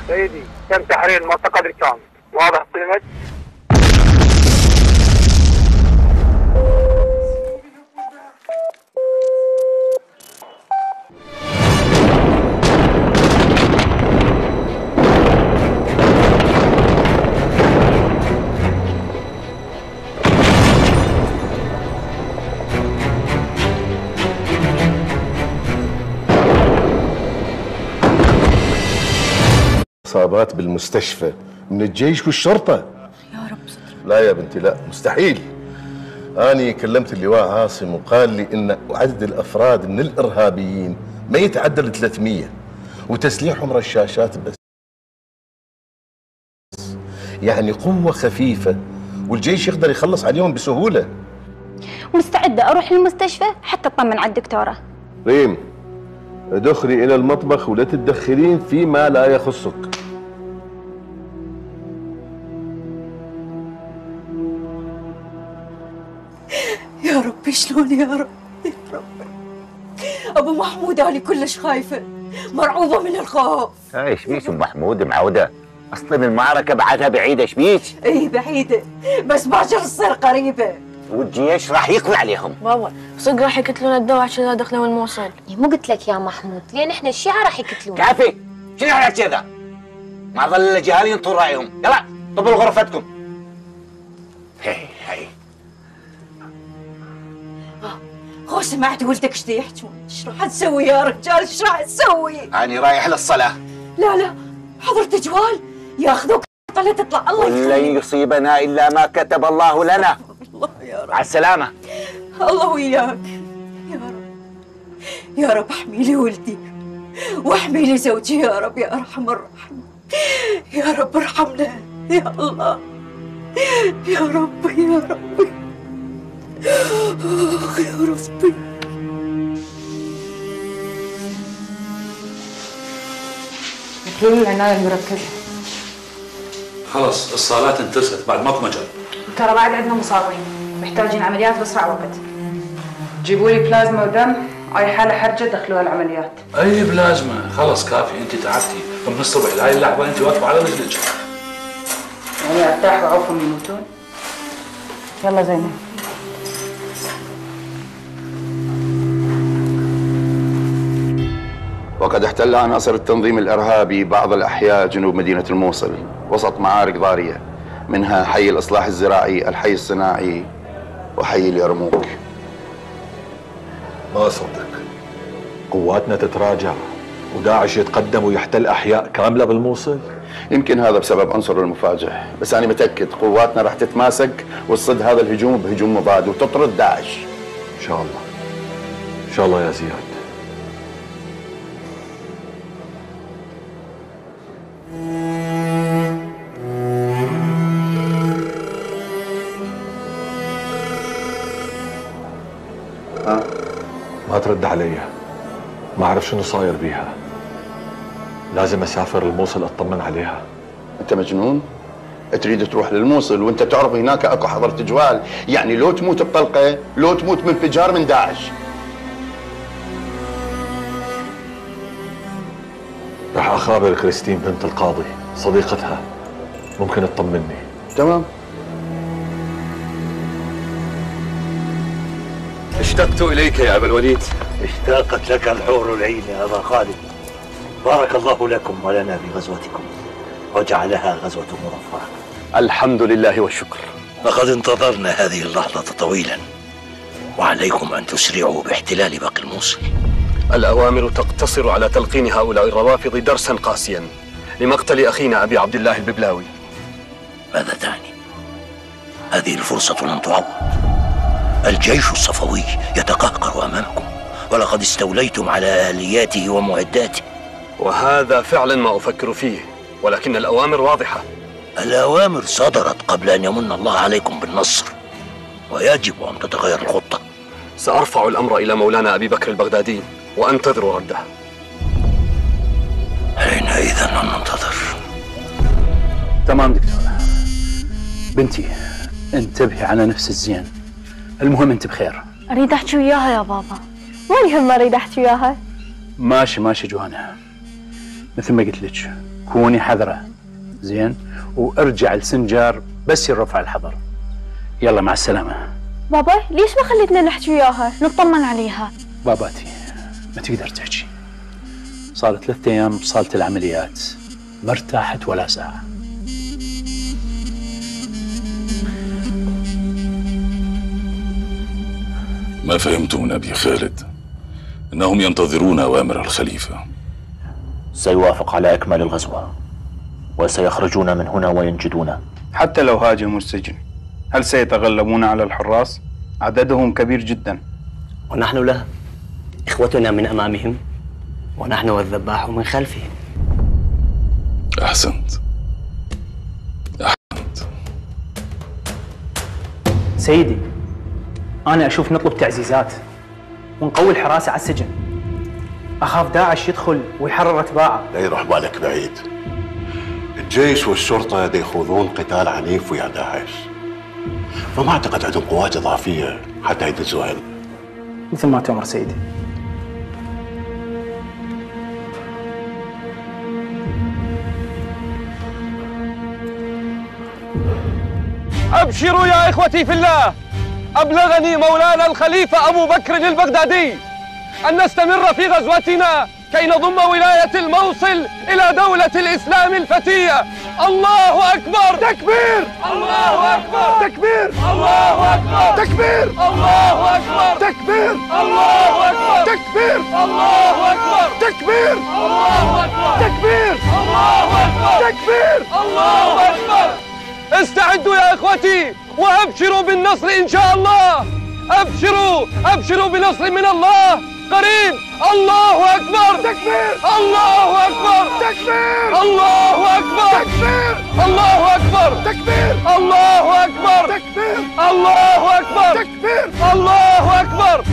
سيدي تم تحرير المنطقة بالكامل. واضح قيمة؟ إصابات بالمستشفى من الجيش والشرطة. يا رب ستر. لا يا بنتي لا، مستحيل. أنا كلمت اللواء عاصم وقال لي إن عدد الأفراد من الإرهابيين ما يتعدى ال 300 وتسليحهم رشاشات بس، يعني قوة خفيفة والجيش يقدر يخلص عليهم بسهولة. مستعدة أروح للمستشفى حتى أطمن على الدكتورة. ريم، ادخلي إلى المطبخ ولا تتدخلين فيما لا يخصك. يا ربي شلون يا رب يا رب. ابو محمود انا كلش خايفه مرعوبه من الخوف. ايش بيك ام محمود معوده؟ اصلا المعركه بعدها بعيده. ايش بيك؟ ايه بعيده بس باكر تصير قريبه والجيش راح يقضي عليهم. بابا صدق راح يقتلون الدواء عشان دخلوا الموصل. مو قلت لك يا محمود لين احنا الشيعة راح يقتلونا. كافي، شنو على كذا؟ ما ظل الا جهالين طول رايهم. يلا طبوا غرفتكم. هي خو سمعت ولدك ايش يحجون؟ ايش راح تسوي يا رجال؟ ايش راح تسوي؟ أنا رايح للصلاة. لا حضرة جوال ياخذوك طلع تطلع. الله ولن يصيبنا إلا ما كتب الله لنا. الله يا رب. على السلامة. الله وياك يا رب. يا رب احمي لي ولدي واحمي لي زوجي يا رب يا ارحم الراحمين. يا رب ارحمنا يا الله. يا رب يا ربي. اخ يا ربي. يقتلون العناية المركزة. خلص الصالات انتست بعد ماكو مجال. ترى بعد عندنا مصابين محتاجين عمليات بأسرع وقت. جيبوا لي بلازما ودم، اي حالة حرجة دخلوها العمليات. اي بلازما؟ خلص كافي، انت تعبتي من الصبح لهاي اللحظه انت واقفه على رجلك. يعني ارتاح وعوفهم يموتون؟ يلا زينب. وقد احتل عناصر التنظيم الإرهابي بعض الأحياء جنوب مدينة الموصل وسط معارك ضارية، منها حي الإصلاح الزراعي، الحي الصناعي، وحي اليرموك. ما أصدق، قواتنا تتراجع وداعش يتقدم ويحتل أحياء كاملة بالموصل. يمكن هذا بسبب عنصر المفاجئ، بس أنا متأكد قواتنا راح تتماسك وتصد هذا الهجوم بهجوم مضاد وتطرد داعش. إن شاء الله، إن شاء الله يا زياد. ما ترد علي، ما أعرف شنو صاير بيها. لازم أسافر الموصل أطمن عليها. أنت مجنون؟ تريد تروح للموصل وأنت تعرف هناك أكو حضرة جوال، يعني لو تموت بطلقة لو تموت من انفجار من داعش. راح أخابر كريستين بنت القاضي صديقتها، ممكن تطمني. تمام. اشتقت إليك يا أبا الوليد. اشتاقت لك الحور العين يا أبا خالد. بارك الله لكم ولنا في غزوتكم وجعلها غزوة مرفعة. الحمد لله والشكر. لقد انتظرنا هذه اللحظة طويلا، وعليكم أن تسرعوا باحتلال باقي الموصل. الأوامر تقتصر على تلقين هؤلاء الروافض درسا قاسيا لمقتل أخينا أبي عبد الله الببلاوي. ماذا تعني؟ هذه الفرصة لن تعوض. الجيش الصفوي يتقهقر أمامكم، ولقد استوليتم على آلياته ومعداته. وهذا فعلا ما أفكر فيه، ولكن الأوامر واضحة. الأوامر صدرت قبل أن يمن الله عليكم بالنصر، ويجب أن تتغير الخطة. سأرفع الأمر إلى مولانا أبي بكر البغدادي وأنتظر رده. حينئذ ننتظر. تمام دكتورة. بنتي انتبهي على نفس الزين، المهم انت بخير. اريد احكي وياها يا بابا. ما يهم اريد احكي وياها. ماشي جوانا، مثل ما قلت لك كوني حذرة زين، وارجع لسنجار بس يرفع الحظر. يلا مع السلامة. بابا ليش ما خليتنا نحكي وياها نطمن عليها؟ باباتي ما تقدر تحكي، صارت 3 أيام بصالة العمليات ما ارتاحت ولا ساعة. ما فهمت من أبي خالد أنهم ينتظرون أوامر الخليفة. سيوافق على إكمال الغزوة وسيخرجون من هنا وينجدونه. حتى لو هاجموا السجن هل سيتغلبون على الحراس؟ عددهم كبير جدا. ونحن له إخوتنا من أمامهم ونحن والذباح من خلفهم. أحسنت. سيدي أنا أشوف نطلب تعزيزات ونقوي الحراسة على السجن. أخاف داعش يدخل ويحرر أتباعه. لا يروح بالك بعيد، الجيش والشرطة دا يخوضون قتال عنيف ويا داعش، فما أعتقد عندهم قوات إضافية حتى يدزوها هنا. مثل ما تؤمر سيدي. أبشروا يا إخوتي في الله، أبلغني مولانا الخليفة أبو بكر البغدادي أن نستمر في غزوتنا كي نضم ولاية الموصل إلى دولة الإسلام الفتية. الله أكبر! تكبير! الله أكبر! تكبير! الله أكبر! تكبير! الله أكبر! تكبير! الله أكبر! تكبير! الله أكبر! تكبير! الله أكبر! تكبير! الله أكبر! تكبير! الله أكبر! استعدوا يا إخوتي وأبشروا بالنصر إن شاء الله. أبشروا أبشروا بنصر من الله قريب. الله أكبر! تكبير! الله أكبر! تكبير! الله أكبر! تكبير! الله أكبر! تكبير! الله أكبر! تكبير! الله أكبر! تكبير! الله أكبر!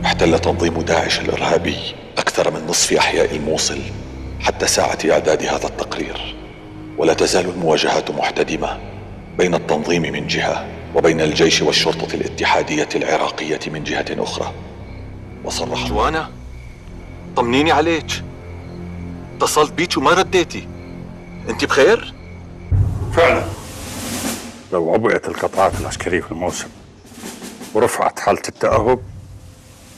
احتل تنظيم داعش الإرهابي أكثر من نصف أحياء الموصل حتى ساعة إعداد هذا التقرير، ولا تزال المواجهات محتدمة بين التنظيم من جهة وبين الجيش والشرطة الاتحادية العراقية من جهة أخرى. وصرح جوانا طمنيني عليك، اتصلت بيك وما رديتي، انت بخير؟ فعلا لو عبئت القطاعات العسكرية في الموصل ورفعت حالة التأهب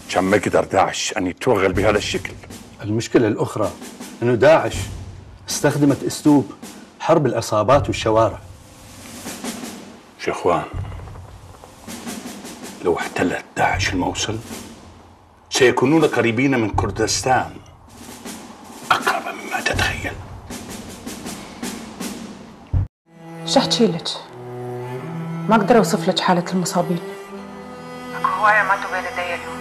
كان ما قدر داعش أن يتوغل بهذا الشكل. المشكلة الأخرى أنه داعش استخدمت أسلوب حرب العصابات والشوارع. شيخوان لو احتلت داعش الموصل سيكونون قريبين من كردستان أقرب مما تتخيل. شو احكي لك؟ ما اقدر اوصف لك حالة المصابين. اكو هواية ماتوا بين يدي اليوم،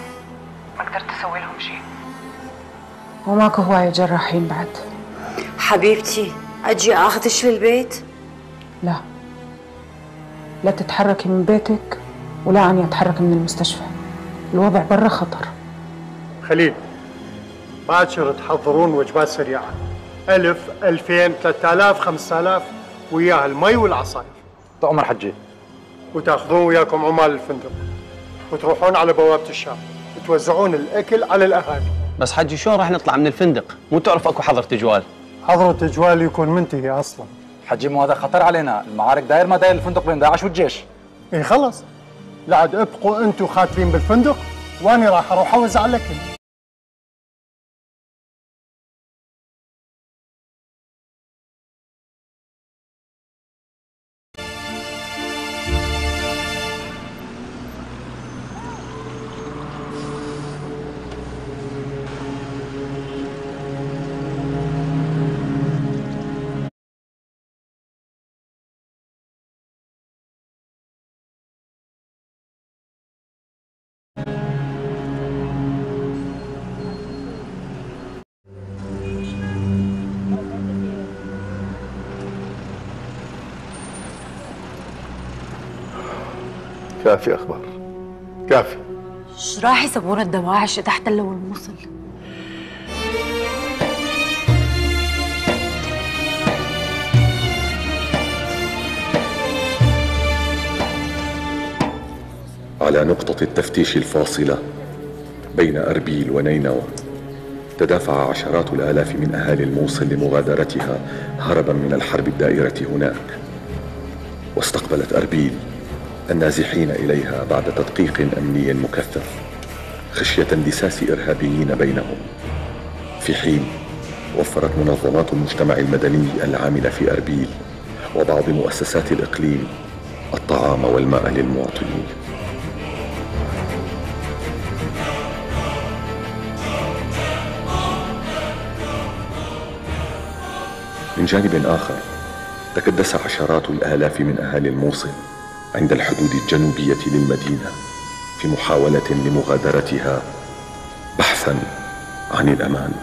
ما قدرت اسوي لهم شيء. وماكو هواية جراحين بعد. حبيبتي اجي اخذش للبيت؟ لا، لا تتحركي من بيتك ولا اني اتحرك من المستشفى، الوضع برا خطر. خليل باكر تحضرون وجبات سريعة 1000 2000 3000 5000 وياها المي والعصاير. تؤمر حجي. وتاخذون وياكم عمال الفندق وتروحون على بوابة الشام وتوزعون الأكل على الأهالي. بس حجي شلون راح نطلع من الفندق؟ مو تعرف اكو حظر تجوال. حظر التجوال يكون منتهي أصلا. حجي مو هذا خطر علينا، المعارك داير ما داير الفندق بين داعش والجيش. إيه خلص، لعد ابقوا أنتم خاترين بالفندق وأنا راح أروح أوزع الأكل. كافي أخبار، كافي. ايش راح يسوون الدواعش إذا احتلوا الموصل؟ على نقطة التفتيش الفاصلة بين أربيل ونينوى تدافع عشرات الآلاف من أهالي الموصل لمغادرتها هربا من الحرب الدائرة هناك. واستقبلت أربيل النازحين إليها بعد تدقيق أمني مكثف خشية اندساس إرهابيين بينهم، في حين وفرت منظمات المجتمع المدني العاملة في أربيل وبعض مؤسسات الإقليم الطعام والماء للمواطنين. من جانب آخر تكدس عشرات الآلاف من أهالي الموصل عند الحدود الجنوبية للمدينة في محاولة لمغادرتها بحثا عن الأمان.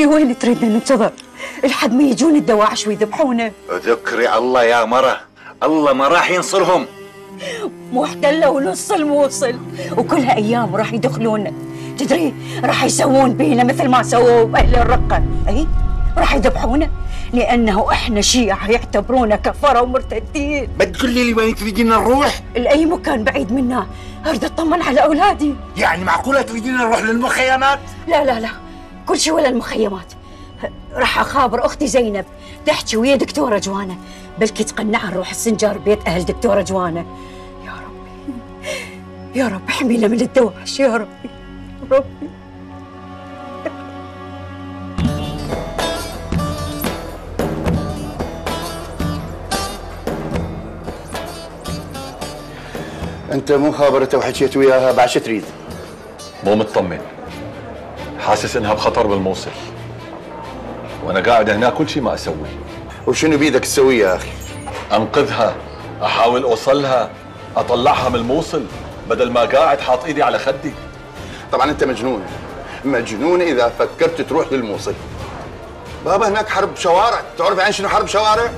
وين تريدنا ننتظر لحد ما يجون الدواعش ويذبحونا؟ ذكري الله يا مرة، الله ما راح ينصرهم. محتلة ونص الموصل وكلها أيام راح يدخلونا. تدري راح يسوون بينا مثل ما سووا بأهل الرقة. أي راح يذبحونا لأنه إحنا شيعة يعتبرونا كفرة ومرتدين. بتقولي لي وين تريدين نروح؟ لأي مكان بعيد منا، أريد أطمن على أولادي. يعني معقولة تريدين نروح للمخيمات؟ لا لا لا، كل شيء ولا المخيمات. راح أخابر أختي زينب تحكي ويا دكتورة جوانة، بلكي تقنعها نروح السنجار بيت أهل دكتورة جوانة. يا ربي يا رب احمينا من الدواعش يا ربي ربي. انت مو خابرته وحكيت وياها بعد شو تريد؟ مو مطمن، حاسس انها بخطر بالموصل، وانا قاعد هنا كل شيء ما اسوي. وشنو بيدك تسوي يا اخي؟ انقذها، احاول اوصلها، اطلعها من الموصل، بدل ما قاعد حاط ايدي على خدي. طبعا انت مجنون، مجنون اذا فكرت تروح للموصل. بابا هناك حرب شوارع، تعرف يعني شنو حرب شوارع؟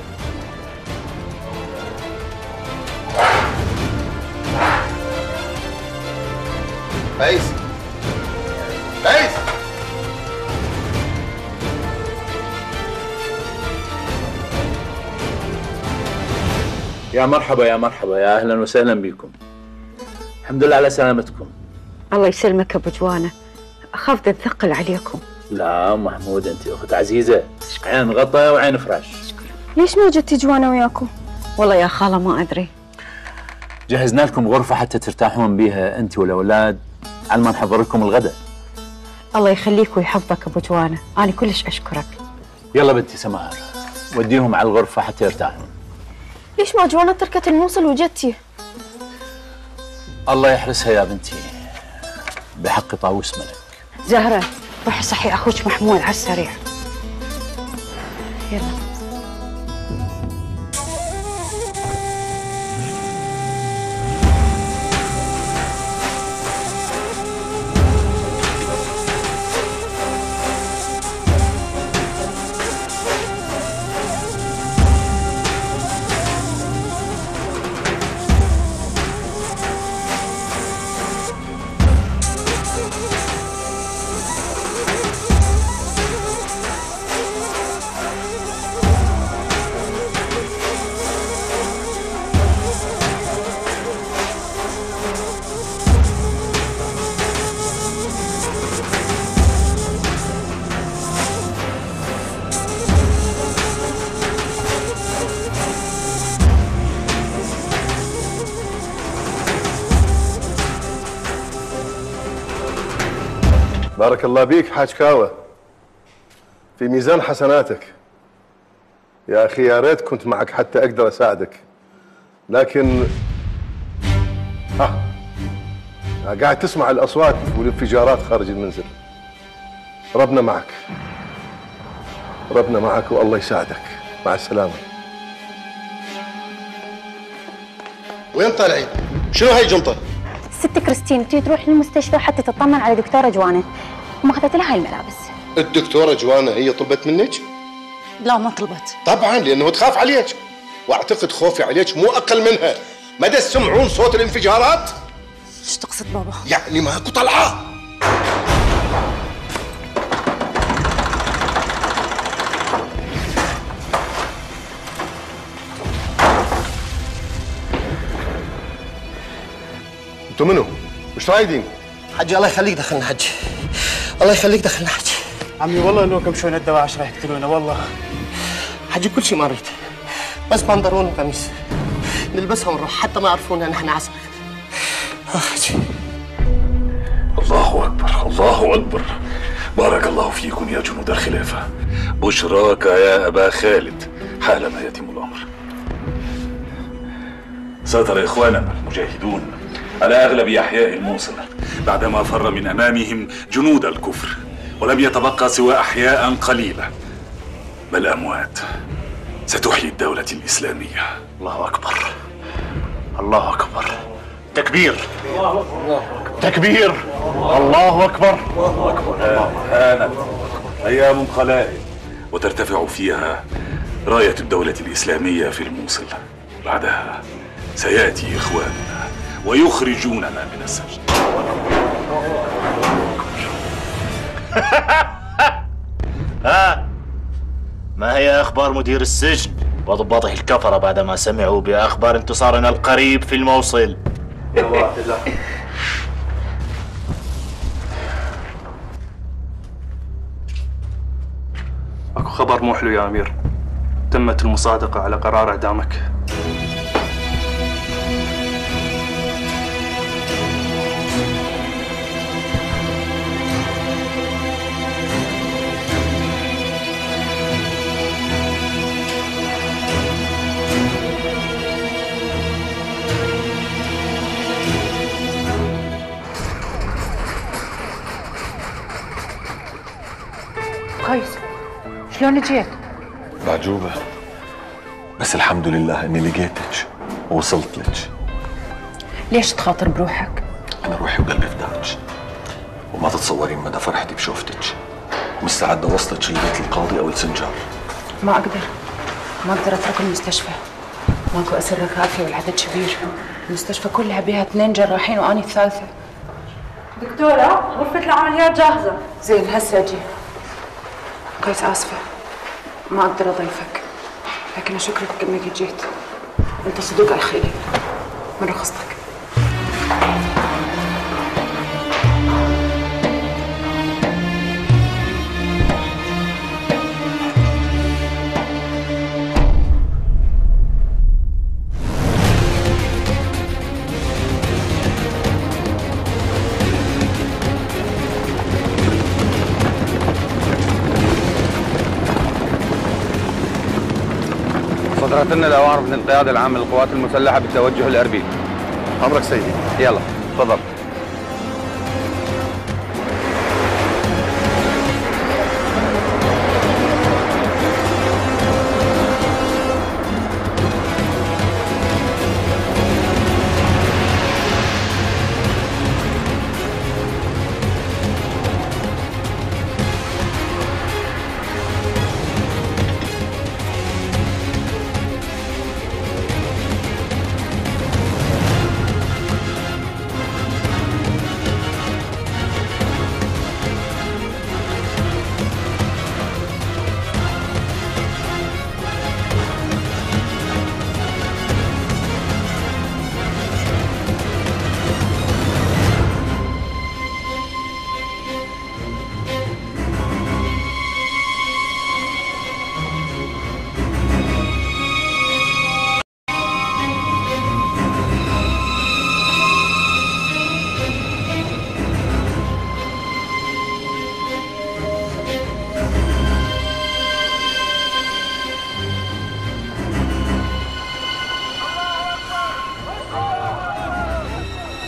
قيس قيس يا مرحبا يا مرحبا، يا اهلا وسهلا بكم. الحمد لله على سلامتكم. الله يسلمك ابو جوانه، اخاف تثقل عليكم. لا محمود، انت اخت عزيزه، عين غطا وعين فراش. ليش ما جتي جوانا وياكم؟ والله يا خاله ما ادري. جهزنا لكم غرفه حتى ترتاحون بيها انت والاولاد على ما نحضر لكم الغداء. الله يخليك ويحفظك ابو جوانه، انا كلش اشكرك. يلا بنتي سماهر، وديهم على الغرفه حتى يرتاحون. ليش ما جوانا تركت الموصل وجتي؟ الله يحرسها يا بنتي، بحق طاووس ملك. زهره روحي صحي اخوك محمود على السريع. يلا. بارك الله بيك حاج كاوة، في ميزان حسناتك. يا أخي يا ريت كنت معك حتى أقدر أساعدك، لكن قاعد تسمع الأصوات والانفجارات خارج المنزل. ربنا معك، ربنا معك والله يساعدك. مع السلامة. وين طالعين؟ شنو هاي الجنطة؟ ست كريستين تريد تروح للمستشفى حتى تطمن على دكتورة جوانا، وما اخذت لها هاي الملابس. الدكتورة جوانا هي طلبت منك؟ لا ما طلبت. طبعا لأنه تخاف عليك، واعتقد خوفي عليك مو أقل منها. ما تسمعون صوت الانفجارات؟ ايش تقصد بابا؟ يعني ماكو طلعة. انتوا منو؟ وش رايدين؟ حجي الله يخليك دخلنا حجي، الله يخليك دخلنا حجي. عمي والله انكم شلون الدواعش راح يقتلونا والله. حجي كل شيء ما اريد، بس بنطلون وقميص نلبسها ونروح حتى ما يعرفونا نحن عسكر. حجي. الله أكبر، الله أكبر. بارك الله فيكم يا جنود الخلافة. بشراك يا أبا خالد حالما يتم الأمر. سيطر إخواننا المجاهدون على أغلب أحياء الموصل بعدما فر من أمامهم جنود الكفر، ولم يتبقى سوى أحياء قليلة بل أموات. ستحيي الدولة الإسلامية. الله أكبر، الله أكبر، تكبير، تكبير، الله أكبر، الله أكبر. هانت أيام قلائل وترتفع فيها راية الدولة الإسلامية في الموصل. بعدها سيأتي إخواننا ويخرجوننا من السجن. ما هي أخبار مدير السجن وضباطه الكفرة بعدما سمعوا بأخبار انتصارنا القريب في الموصل؟ اكو خبر مو حلو يا امير، تمت المصادقة على قرار اعدامك. قيس شلون جيت؟ معجوبة، بس الحمد لله اني لقيتك ووصلت لك. ليش تخاطر بروحك؟ انا روحي وقلبي فداك، وما تتصورين مدى فرحتي بشوفتك، ومستعد اوصلك لبيت القاضي او السنجار. ما اقدر اترك المستشفى، ماكو اسره كافيه والعدد كبير، المستشفى كلها بيها 2 جراحين واني الثالثه. دكتورة غرفة العمليات جاهزة. زين هسه اجي. قيس اسفه ما اقدر اضيفك، لكن اشكرك انك جيت، انت صدوق على خيري من رخصتك. صدرت لنا الأوامر من القيادة العامة للقوات المسلحة بالتوجه لأربيل. أمرك سيدي. يلا تفضل.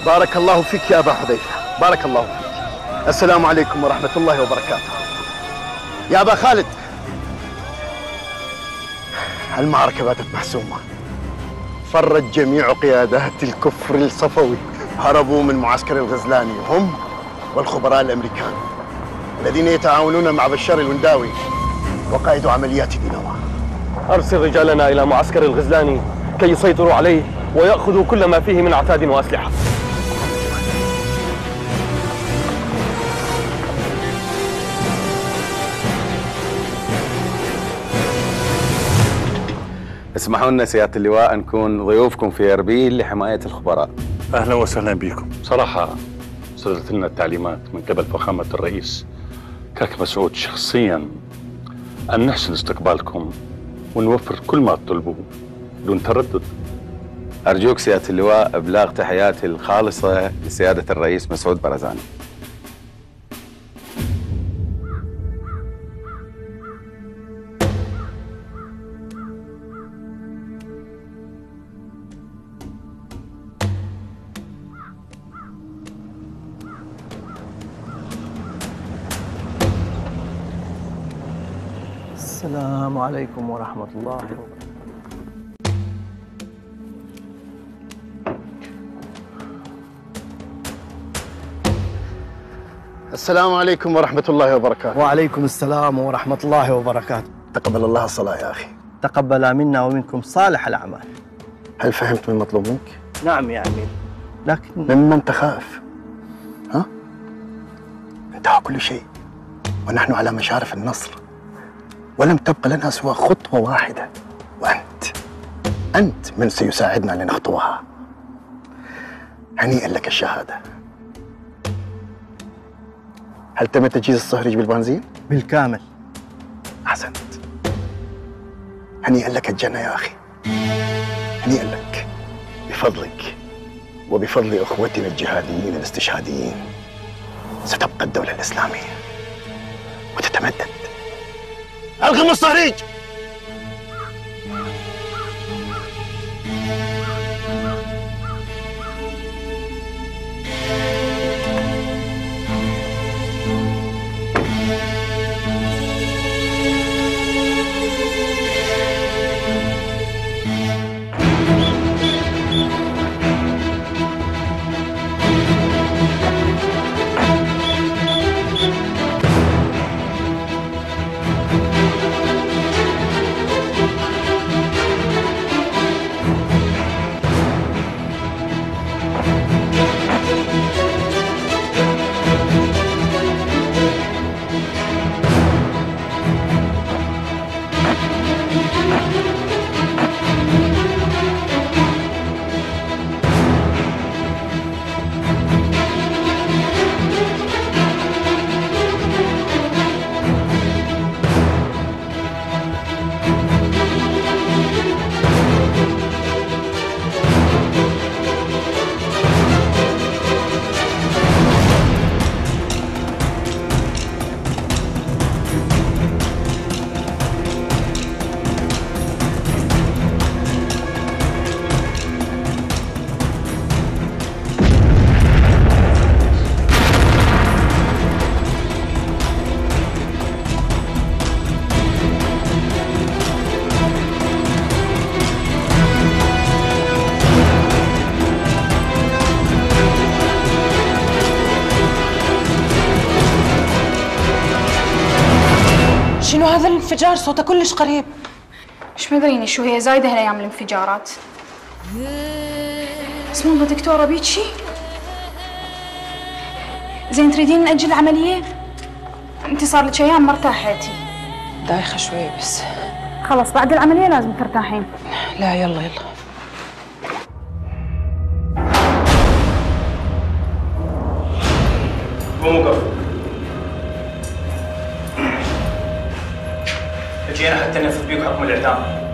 بارك الله فيك يا أبا حذيفة، بارك الله فيك. السلام عليكم ورحمة الله وبركاته. يا أبا خالد، المعركة باتت محسومة. فرت جميع قيادات الكفر الصفوي، هربوا من معسكر الغزلاني، هم والخبراء الأمريكان الذين يتعاونون مع بشار الونداوي وقائد عمليات دينوى. أرسل رجالنا إلى معسكر الغزلاني كي يسيطروا عليه ويأخذوا كل ما فيه من عتاد وأسلحة. اسمحوا لنا سيادة اللواء نكون ضيوفكم في أربيل لحماية الخبراء. أهلا وسهلا بكم. صراحة صدرت لنا التعليمات من قبل فخامة الرئيس كاك مسعود شخصيا أن نحسن استقبالكم ونوفر كل ما تطلبوه بدون تردد. أرجوك سيادة اللواء إبلاغ تحياتي الخالصة لسيادة الرئيس مسعود برزاني. السلام عليكم ورحمة الله وبركاته. السلام عليكم ورحمة الله وبركاته. وعليكم السلام ورحمة الله وبركاته. تقبل الله الصلاة يا أخي. تقبل منا ومنكم صالح الأعمال. هل فهمت من المطلوب منك؟ نعم يا أمير، لكن ممن تخاف؟ ها؟ انتهى كل شيء ونحن على مشارف النصر، ولم تبق لنا سوى خطوة واحدة، وأنت من سيساعدنا لنخطوها. هنيئا لك الشهادة. هل تم تجهيز الصهريج بالبنزين؟ بالكامل. أحسنت. هنيئا لك الجنة يا أخي، هنيئا لك. بفضلك وبفضل أخوتنا الجهاديين الاستشهاديين ستبقى الدولة الإسلامية وتتمدد. ألغم الصهريج. شنو هذا الانفجار؟ صوته كلش قريب. ايش مدريني شو هي زايده هالايام الانفجارات. اسم الله دكتوره بيتشي؟ زين تريدين نأجل العمليه؟ انت صار لك ايام ما ارتاحتي. دايخه شوي بس. خلاص بعد العمليه لازم ترتاحين. لا يلا يلا. قوموا قفوا. جينا حتى ننفذ بيكم حكم الاعدام.